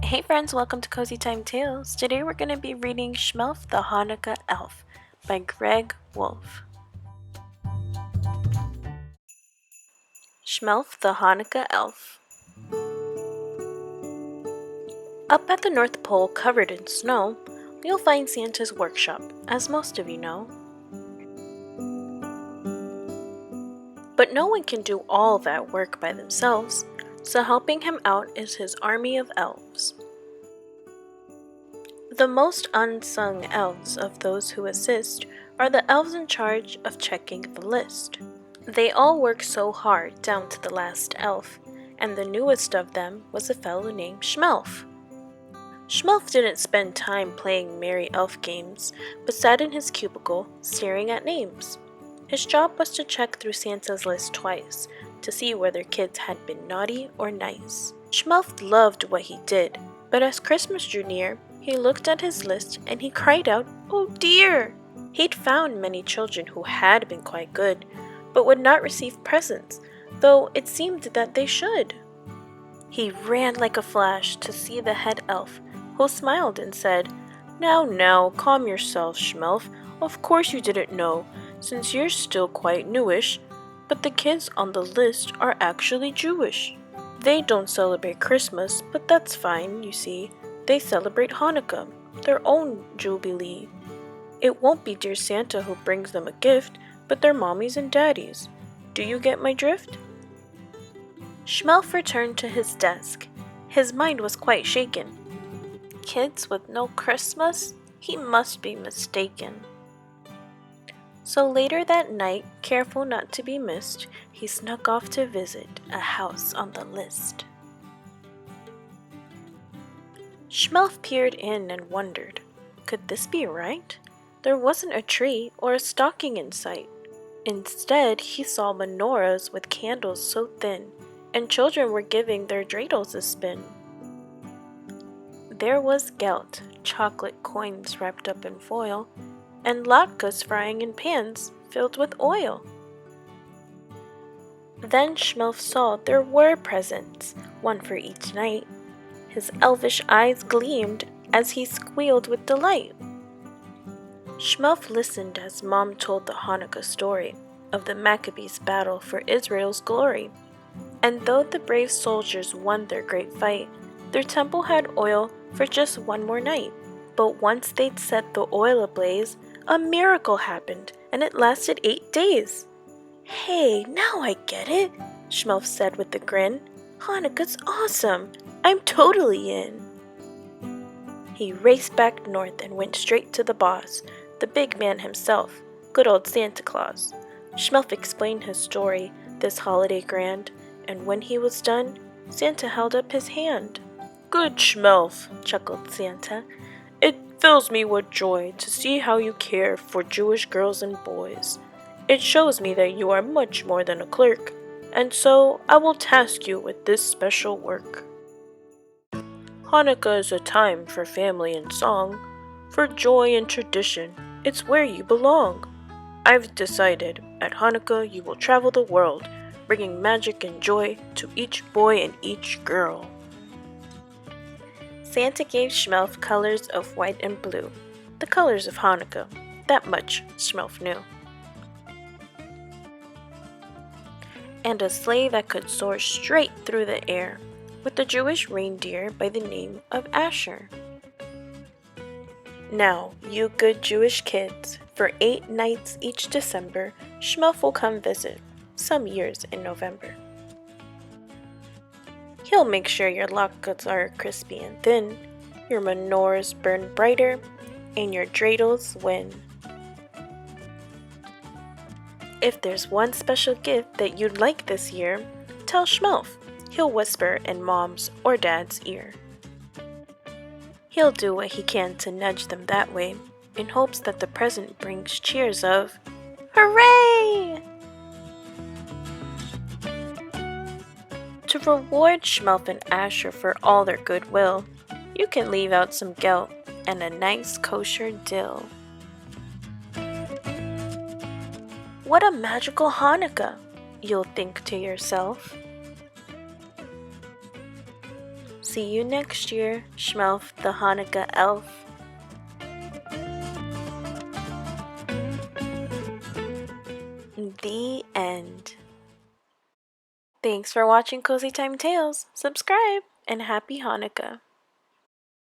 Hey friends, welcome to Cozy Time Tales. Today we're going to be reading Shmelf the Hanukkah Elf by Wolfe. Shmelf the Hanukkah Elf. Up at the North Pole, covered in snow, you'll find Santa's workshop, as most of you know. But no one can do all that work by themselves, so helping him out is his army of elves. The most unsung elves of those who assist are the elves in charge of checking the list. They all work so hard down to the last elf, and the newest of them was a fellow named Shmelf. Shmelf didn't spend time playing merry elf games, but sat in his cubicle staring at names. His job was to check through Santa's list twice to see whether kids had been naughty or nice. Shmelf loved what he did, but as Christmas drew near, he looked at his list and he cried out, "Oh dear!" He'd found many children who had been quite good, but would not receive presents, though it seemed that they should. He ran like a flash to see the head elf, who smiled and said, Now, calm yourself, Shmelf. Of course you didn't know, since you're still quite newish, but the kids on the list are actually Jewish. They don't celebrate Christmas, but that's fine, you see. They celebrate Hanukkah, their own jubilee. It won't be dear Santa who brings them a gift, but their mommies and daddies. Do you get my drift? Shmelf returned to his desk. His mind was quite shaken. Kids with no Christmas? He must be mistaken. So later that night, careful not to be missed, he snuck off to visit a house on the list. Shmelf peered in and wondered, could this be right? There wasn't a tree or a stocking in sight. Instead, he saw menorahs with candles so thin, and children were giving their dreidels a spin. There was gelt, chocolate coins wrapped up in foil, and latkes frying in pans filled with oil. Then Shmelf saw there were presents, one for each night. His elvish eyes gleamed as he squealed with delight. Shmelf listened as Mom told the Hanukkah story of the Maccabees' battle for Israel's glory. And though the brave soldiers won their great fight, their temple had oil for just one more night. But once they'd set the oil ablaze, a miracle happened, and it lasted 8 days. Hey, now I get it, Shmelf said with a grin. Hanukkah's awesome. I'm totally in. He raced back north and went straight to the boss, the big man himself, good old Santa Claus. Shmelf explained his story, this holiday grand, and when he was done, Santa held up his hand. Good Shmelf, chuckled Santa. It fills me with joy to see how you care for Jewish girls and boys. It shows me that you are much more than a clerk, and so I will task you with this special work. Hanukkah is a time for family and song, for joy and tradition. It's where you belong. I've decided, at Hanukkah you will travel the world, bringing magic and joy to each boy and each girl. Santa gave Shmelf colors of white and blue, the colors of Hanukkah. That much Shmelf knew. And a sleigh that could soar straight through the air, with a Jewish reindeer by the name of Asher. Now, you good Jewish kids, for 8 nights each December, Shmelf will come visit, some years in November. He'll make sure your latkes are crispy and thin, your menorahs burn brighter, and your dreidels win. If there's one special gift that you'd like this year, tell Shmelf. He'll whisper in Mom's or Dad's ear. He'll do what he can to nudge them that way, in hopes that the present brings cheers of Hooray! To reward Shmelf and Asher for all their goodwill, you can leave out some gelt and a nice kosher dill. What a magical Hanukkah, you'll think to yourself. See you next year, Shmelf the Hanukkah elf. The end. Thanks for watching Cozy Time Tales. Subscribe and happy Hanukkah.